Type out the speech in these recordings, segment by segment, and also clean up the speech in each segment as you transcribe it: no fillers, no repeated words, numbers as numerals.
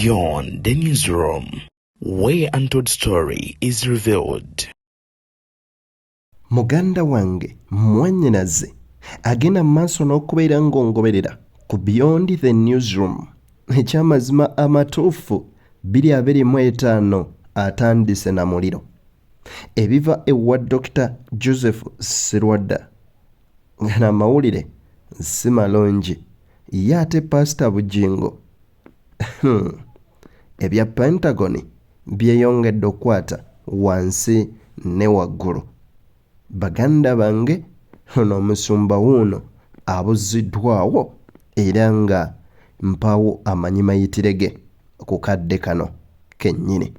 Beyond the newsroom, where untold story is revealed. Muganda wange mwannyinaze agenda maaso n'okubeera ng'ongoberera ku Beyond the newsroom eky'amazima amatuufu 2025 atandise na muliro ebiva ewa Dr. Joseph Sserwadda ngana amawulire si malungi ye ate Pastor Bugingo ebya Pentagon byeyongedde okukwata wansi ne waggulu. Baganda bange ono omusumba wuuno abuziddwawo era nga mpaawo amanyi mayitirege ku kadde kano kennyini.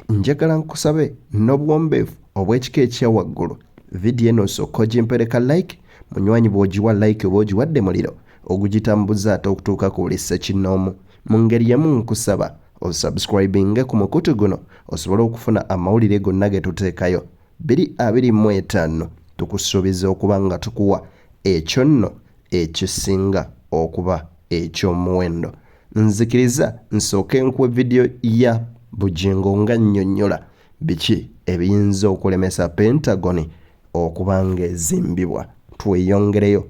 Njagala nkusabe n'obuwombeefu obw'ekika ekya waggulu vidiyo eno osooka ogimpereka like, munywanyi bw'ogiwa like oba ogiwadde muliro ogugitambuza ate okutuuka ku buli ssekinnoomu. Mu ngeri yemu nkusaba osubscribinge ku mukutu guno osobole okufuna amawulire gonna ge tuteekayo 2025 tukusuubiza okuba nga tukuwa ekyo nno ekisinga okuba eky'omuwendo. Nzikiriza nsooke nkuwe vidiyo ya Bugingo nga nnyonnyola biki ebiyinza okulemesa Pentagon okuba ng'ezimbibwa. Tweyongereyo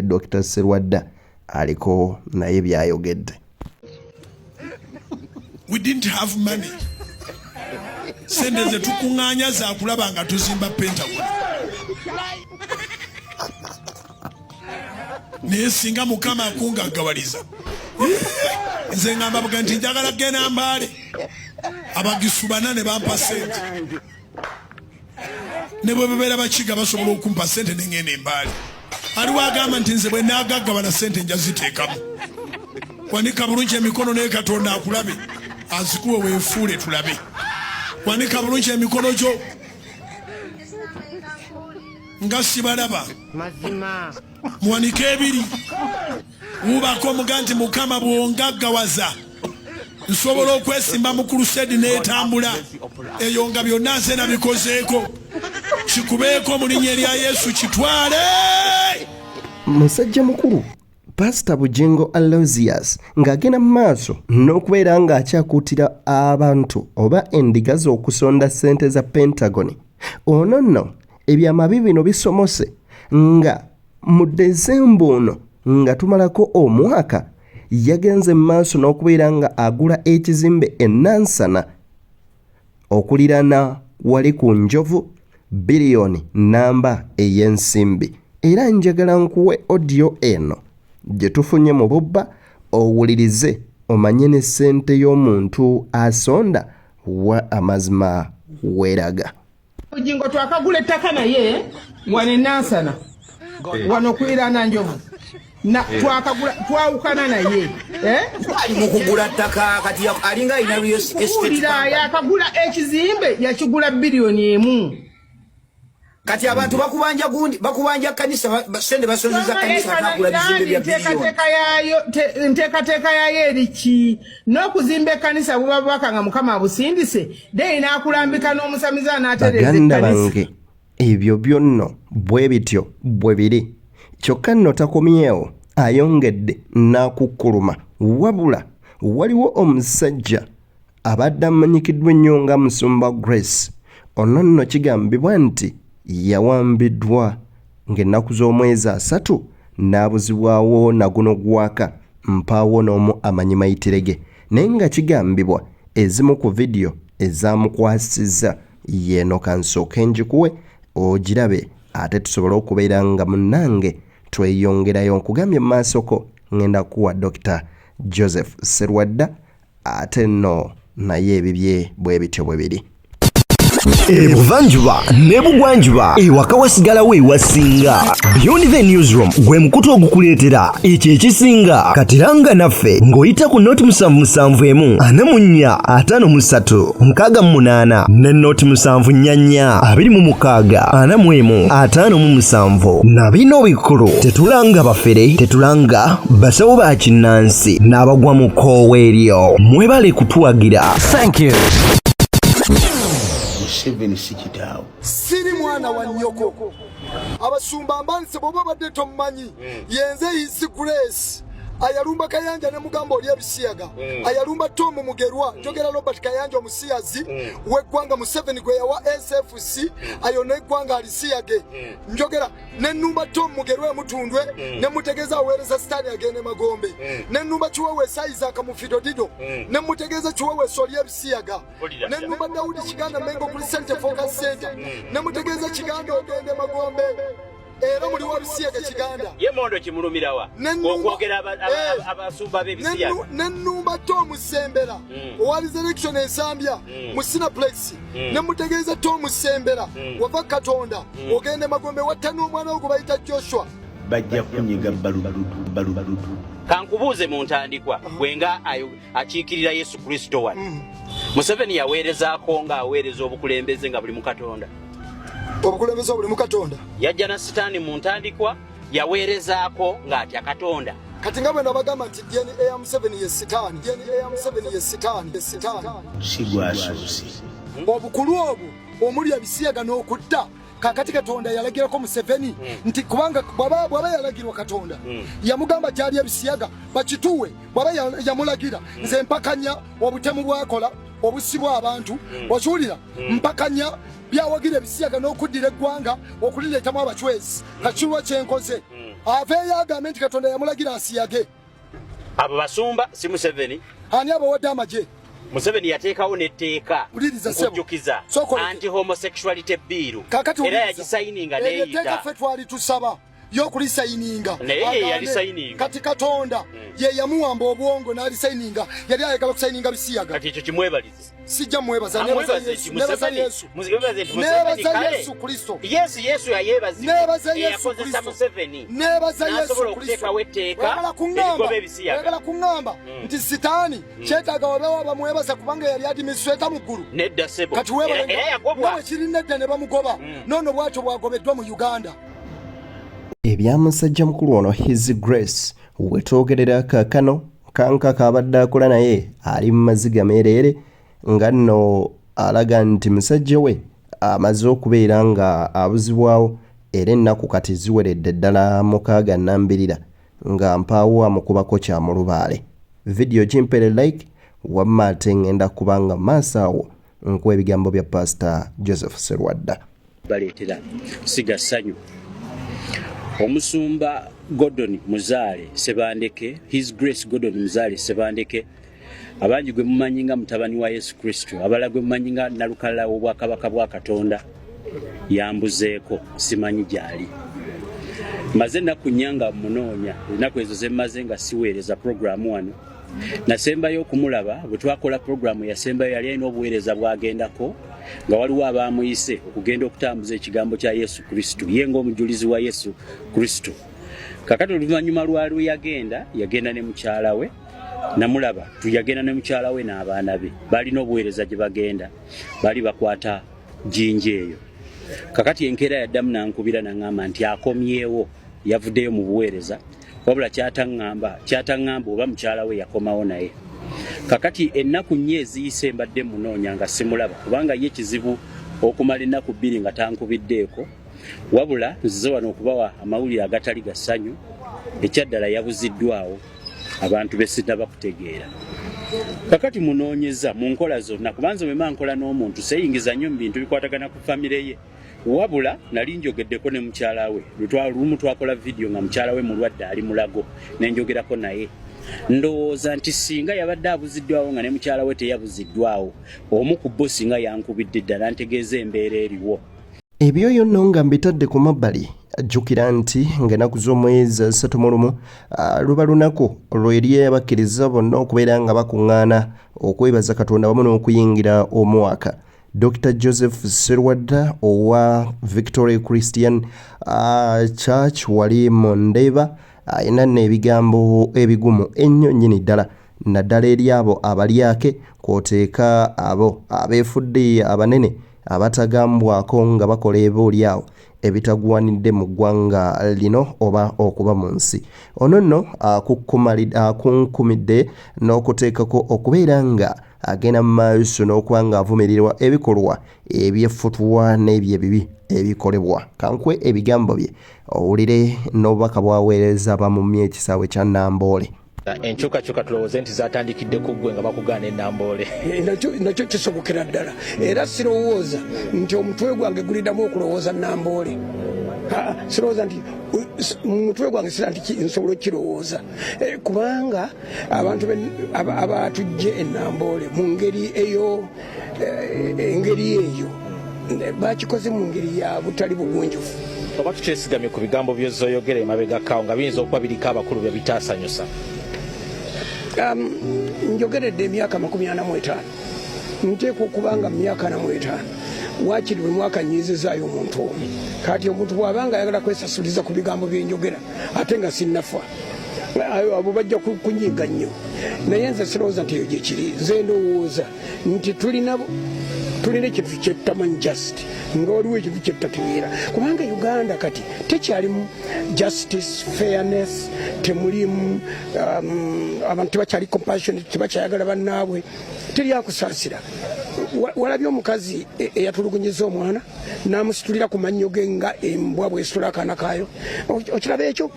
Dr. Sserwadda aliko naye byayogedde. We didn't have money. Sente ze tukuŋŋaanya za kulaba nga tuzimba Pentagon. Naye singa Mukama akungaggawaliza nze ngamba buga nti njagala genda Mbale abagisubana ne bampa sente ne bwe bebeera bakiga basobola okumpa sente ne ngenda e Mbale. Aliwo agamba nti nze bwe naagaggabana sente nja ziteekamu. Wanika bulungi emikono naye Katonda akulabe azikuwe weefuule tulabe. Wanika bulungi emikono gyo nga sibalaba muwanike ebiri wubako muga nti Mukama bw'ongaggawaza nsobola okwesimba mu kurusedi n'etambula eyo nga byonna nze nabikozeeko kikubeeko mu linnya erya Yesu kitwale. Musajja mukulu Pastor Bugingo Aloysius ng'agenda mu maaso n'okubeera ng'akyakuutira abantu oba endiga z'okusonda ssente za Pentagon. Ono nno ebyamabi bino bisomose nga mu Desemba ono nga tumalako omwaka yagenze mu maaso n'okubeera nga agula ekizimbe e Nansana okulirana wali ku Njovu biliyoni namba ey'ensimbi. Era njagala nkuwe audio eno gye tufunye mu bubba owulirize omanye ne ssente y'omuntu asonda wa amazima weeraga. Bugingo twakagula ettaka naye wane Nansana wano kwirana Njovu na twakagula twawukana naye mukugula ttaka kati alinga alina real estate yakagula ekizimbe yakigula biliyoni 1. Kati abantu bakubanja kanisa sende basonza kanisa nakula bizimbe bya biliyoni. Nteekateeka yayo eriki n'okuzimba kanisa buba bwakanga Mukama abusindise de inaakulambika n'omusamiza n'atereza Baganda bange ebyo byonno bwe bityo bwe biri. Kyokka nno takomyewo ayongedde n'akukkuluma wabula waliwo omusajja abadde amanyikiddwa ennyo nga Musumba Grace. Ono nno kigambibwa nti yawambiddwa ng'ennaku z'omwezi 3 n'abuzibwawo na guno gwaka mpaawo n'omu amanyi mayitirege. Naye nga kigambibwa ezimu ku vidiyo ezaamukwasizza yeeno kansooke njikuwe ogirabe ate tusobole okubeera nga munnange tweyongerayo. Nkugambye mu maasoko ngenda kuwa Dr. Joseph Sserwadda ate nno naye ebibye bwe bityo bwe biri. Ebuvanjuba ne bugwanjuba ewaka wasigalawo ewasinga. Beyond the newsroom gwe mukutu ogukuleetera ekyo ekisinga. Katiranga naffe ng'oyita ku noti 771 44 53 ne noti 744 26 41 na bino bikulu tetulanga bafere tetulanga basawo ba kinnansi n'abagwa mu koowa eryo. Mwebale kutuwagira. Thank you. Siri mwana wa nnyoko abasumba mbanse boba badde tommanyi yenze isi Grace ayalumba Kayanja ne mugamba oli ebisiyaga ayalumba Tom Mugerwa jogera Robert Kayanja omusiyazi weggwanga Museveni gwe yawa SFC ayone gwanga alisiyage njogera ne numba Tom Mugerwa mutundwe ne mutegeza awereza stani agene Magombe ne numba Chiwewe Saiza akamufido dido ne mutegeza Chiwewe soli ebisiyaga ne numba Daudi Kiganda Mengo kuli Center Focus Center ne mutegeza Kiganda ogende Magombe era muri wa bisiyaga Kiganda yemondo kimulumirawa okwogera abasumba b'ebisiyaga nenumba Tom Sembera owali election esambya musina place ne mutegeeza Tom Sembera wava Katonda ogende Magombe watano omwana ogo bayita Joshua bajja kunyiga balubaludu kankubuuze mu ntandikwa gwenga akiikirira Yesu Kristo wano Museveni yaweerezaako nga aweereza obukulembeze nga buli mu Katonda obukulembeze buli mu Katonda yajja na sitaani mu ntandikwa yaweerezaako ng'atya Katonda kati nga bwe nabagamba nti DNA Museveni ye sitaani sigwasuusi obukulu obwo omuli ebisiyaga n'okutta kakati Katonda yalagirako Museveni nti kubanga bwaba yalagirwa Katonda yamugamba gyali ebisiyaga bakituwe bwaba yamulagira nze mpakanya obutemu bwakola obusibwa abantu okiwulira mpakanya byawagira ebisiyaga n'okuddira eggwanga okulireetamu abachwezi kakirwa kyenkoze aveeyo agambe nti Katonda yamulagira asiyage abo basumba si Museveni ani abawadde amagye Museveni yateekawo n'etteeka okujjukiza anti-homosexuality bill era yagisayininga neeyita ffe twali tusaba y'okulisayininga naye yalisayininga kati Katonda ye yamuwamba obwongo n'alisayininga yali ayagala kusayininga bisiyaga kati ekyo kimwebalize sijja mwebaza nebaza Yesu Kristo Yesu nebaza Yesu Kristo wagala kuŋŋamba nti sitaani kyetaaga wabeewo abamwebaza kubanga yali administrator mu ggulu nedda sebo kati weebawe kiri nedda ne bamugoba noono bwatyo bwagobeddwa mu Uganda ebyamusajja mukulu ono His Grace wetwogerera kaakano kanka kabadde akola naye ali mu maziga meereere nga nno alaga nti musajja we amaze okubeera nga abuzibwawo era ennaku kati ziweredde ddala 6 nga mpaawo amukubako kyamulubaale vidiyo kimpere like wamma ate ngenda kubanga maaso awo nkuwa ebigambo bya Pastor Joseph Serwadda baleetera siga ssanyu omusumba Gordon Muzaale Sebandeke His Grace Gordon Muzaale Sebandeke abangi gwe mumanyi nga mutabani wa Yesu Kristo abala gwe mumanyi nga nalukala obwakabaka bwa Katonda yambuzeeko simanyi gyali maze nakunyanga munoonya ennaku ezo zemaze nga siweereza programu wano nasembayo okumulaba bwe twakola programu yasembayo yali alina obuweereza bwagendako nga waliwo abaamuyise okugenda okutambuza ekigambo kya Yesu Kristo ye ng'omujulizi wa Yesu Kristo kakati oluvannyuma lwalwe yagenda ne mukyala we namulaba tuyagenda ne mukyala we n'abaana be balina obuweereza gye bagenda bali bakwata jinja eyo kakati enkeera yaddamu nankubira naŋŋamba nti akomyewo yavuddeyo mu buweereza wabula kyataŋŋamba oba mukyala we yakomawo naye kakati ennaku nnyo eziyise mbadde munoonya nga simulaba kubanga ye kizibu okumala ennaku 2 nga tankubiddeeko wabula nzize wano okubawa amawulire agatali ga ssanyu ekyaddala yabuziddwawo abantu besita bakutegeera kakati munoonyeza mu nkola zonna kubanza bwe nkola n'omuntu seyingiza nnyo mu bintu bikwatagana ku famire ye wabula nali njogeddeko ne mukyala we lumu twakola vidiyo nga mukyala we mulwadde ali mulago nenjogerako naye ndowooza nti singa yabadde abuziddwawo nga ne mukyala we teyabuziddwawo omu ku bo singa yankubidde ddala ntegeeza embeera eriwo ebyo yonna nga mbitadde ku mabbali ajjukira nti ng'ennaku z'omwezi 31 luba lunaku lweri abakkiriza bonna okubeera nga bakuŋŋaana okwebaza Katonda wamu n'okuyingira omwaka Dr. Joseph Serwadda owa Victoria Christian Church wali mu Ndeba ayina n'ebigambo ebigumu ennyo nnyini ddala naddala eri abo abalyake kw'oteeka abo abeefudde abanene abatagambwako nga bakola eby'olyawo ebitagwanidde mu ggwanga lino oba okuba mu nsi ono nno akunkumidde n'okuteekako okubeera nga agenda mu maaso n'okuba nga avumirirwa ebikolwa ebyeffutwa n'ebyebibi ebikolebwa kankwe ebigambo bye owulire n'obubaka bwaweereza bamumye ekisaawe kya Namboole enkyukakyuka tulowooze nti zatandikidde ku ggwe nga bakugaana ennamboole. Nakyo kisobokera ddala era sirowooza nti omutwe gwange guliddamu okulowooza nnamboole. Sirowooza nti mutwe gwange sira nti nsobola okukirowooza kubanga abantu abatujje ennamboole mu ngeri eyo bakikoze mu ngeri ya butali bugunjufu. Oba tukyesigamye ku bigambo by'ozoyogera emabegakawo nga biyinza okuba biriko abakulu bye bitaasanyusa? Njogeredde emyaka 45 nteekwa okubanga mu myaka 45 wakiri bwe mwakanyiizizaayo omuntu omu kati omuntu bw'abanga ayagala kwesasuliza ku bigambo byenjogera ate nga sinnafa abo bajja kunyiiga nnyo naye nze sirowooza nti eyo gye kiri. Nze ndowooza nti tulina ekintu kyetamanyi just nga waliwo ekintu kyetategeera kubanga Uganda kati tekyalimu justice fairness, temulimu abantu tebakyali compassionate, tebakyayagala bannaabwe, teryakusaasira. Walabye omukazi eyatulugunyiza omwana n'amusitulira ku mannyo ge nga embwa bw'esitula akaana kaayo. Okiraba ekyo?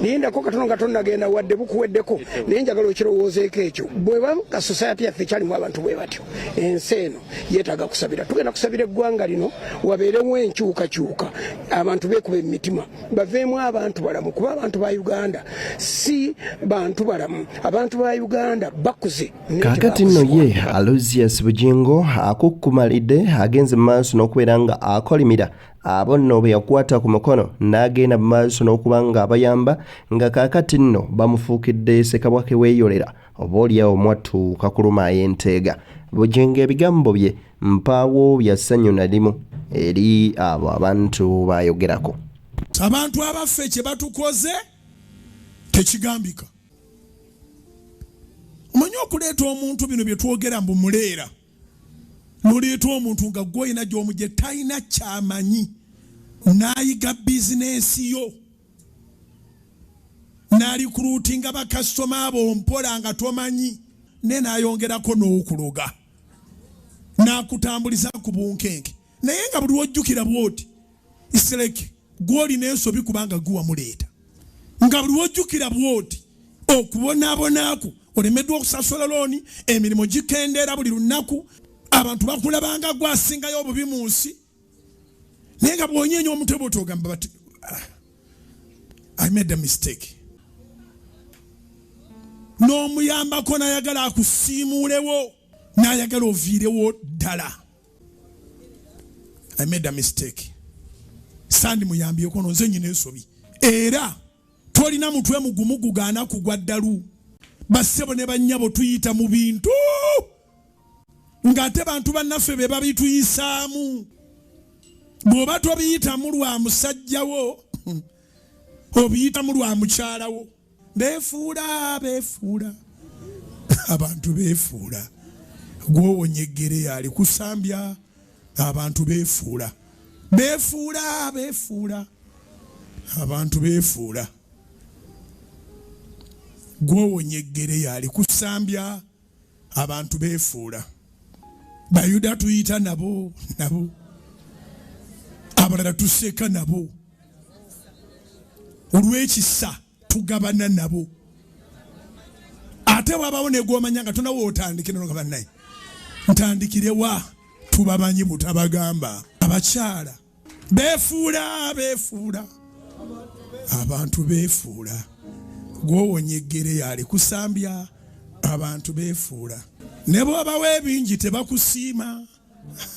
Niyendako katono nga tonnagenda wadde bukuweddeko naye njagala okirowoozeeko ekyo. Bweba society yaffe ekyalimu abantu bwe batyo ensi eno yeetaaga kusabira. Tugenda kusabira eggwanga lino wabeerewo enkyukakyuka, abantu beekuba emitima baveemu abantu balamu kuba abantu ba Uganda si bantu balamu. Abantu ba Uganda bakuze. Kakati nno ye Aloysius Bugingo akukkumalidde agenze mu maaso n'okubeera nga akolimira abo nno bwe yakwata ku mukono n'agenda mu maaso n'okuba nga abayamba nga kaakati nno bamufuukidde ssekabwake weeyolera oba oliawo mwattu kakuluma y'enteega. Bugingo ebigambo bye mpaawo bya ssanyu na limu eri abo abantu bayogerako. Abantu abaffe kye batukoze tekigambika. Omanyi okuleeta omuntu bino bye twogera mbu muleera n'oleeta omuntu nga gw'olina gy'omugye talina kyamanyi n'ayiga bizinensi yo n'alikuluutinga bakasitoma abo mpola nga tomanyi ne n'ayongerako n'okuloga n'akutambuliza ku bunkenke naye nga buli wojjukira bw'oti isereke gw'olina ensobi kubanga guwa muleeta nga buli wojjukira bw'oti okubonaabonaako olemeddwa okusasula looni emirimu gikendeera buli lunaku abantu bakulabanga gwasingayo obubi mu nsi naye nga bw'onyeenya omutwe bw'otogamba bati I made a mistake. N'omuyambako n'ayagala akusiimuulewo n'ayagala oviirewo ddala. I made a mistake. Sandi muyambyeko nonze nnyina ensobi era tolina mutwe mugumu gugaana kugwa ddalu. Bassebo ne bannyabo tuyita mu bintu ng'ate bantu bannaffe be babituyisaamu. Bw'oba tobiyitamu lwa musajjawo obiyitamu lwa mukyalawo. Beefuula abantu beefuula. Gw'owonya eggere yali kusambya abantu beefuula abantu beefuula. Gw'owonya eggere yali kusambya abantu beefuula. Bayuda tuyita nabo abalala tuseka nabo olw'ekisa tugabana nabo ate wabawo negwomanya nga tonawo otandike noga bannaye ntandikirewa tubamanyi butabagamba. Abakyala beefuula abantu beefuula. Gw'owonya eggere yali kusambya abantu beefuula. Ne bw'obawo ebingi tebakusiima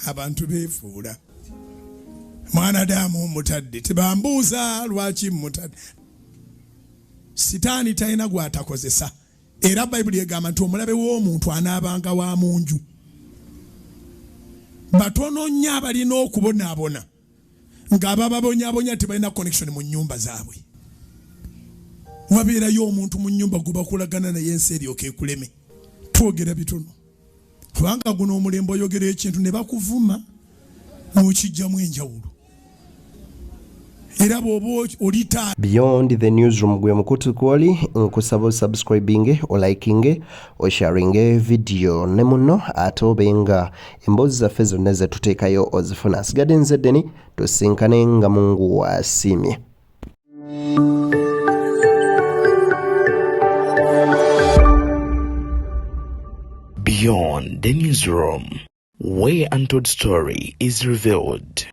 abantu beefuula. Mwanadamu mutadde tebambuuza lwaki mutadde. Sitaani talina gw'atakozesa era Bayibuli egamba nti omulabe w'omuntu anaabanga wa mu nju. Batono nnyo abalina okubonaabona ng'abababonyabonya tebalina connection mu nnyumba zaabwe. Wabeerayo omuntu mu nnyumba gwe bakulagana naye ensi eryoka ekuleme. Twogera bitono kubanga guno omulembe oyogera ekintu ne bakuvuma n'okijjamu enjawulo. Era bw'oba olita Beyond the Newsroom gwe mukutu kwoli nkusaba subscribing o liking o sharing video ne muno ate obenga emboozi zaffe zonna ze tuteekayo ozifuna. Sigadde nze Deni tusinkane nga Mungu wasimye. Beyond the newsroom, where untold story is revealed.